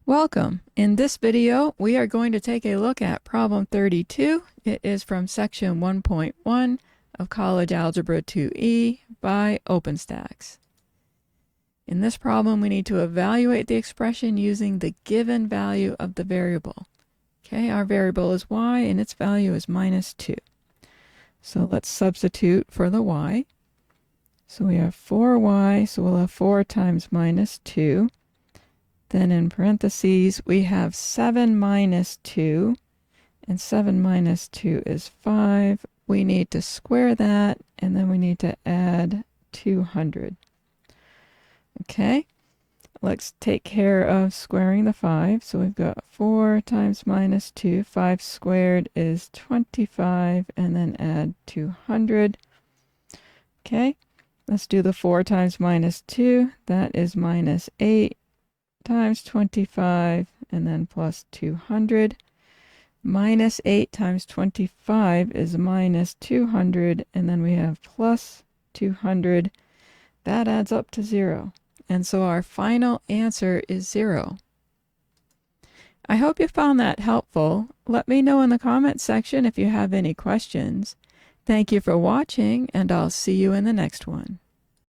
Welcome. In this video, we are going to take a look at problem 32. It is from section 1.1 of College Algebra 2E by OpenStax. In this problem, we need to evaluate the expression using the given value of the variable. Okay, our variable is y and its value is -2. So let's substitute for the y. So we have 4y, so we'll have 4 times -2. Then in parentheses, we have 7 minus 2, and 7 minus 2 is 5. We need to square that, and then we need to add 200. Okay, let's take care of squaring the 5. So we've got 4 times -2. 5 squared is 25, and then add 200. Okay, let's do the 4 times -2. That is -8. Times 25 and then plus 200. -8 times 25 is -200, and then we have plus 200. That adds up to 0. And so our final answer is 0. I hope you found that helpful. Let me know in the comments section if you have any questions. Thank you for watching, and I'll see you in the next one.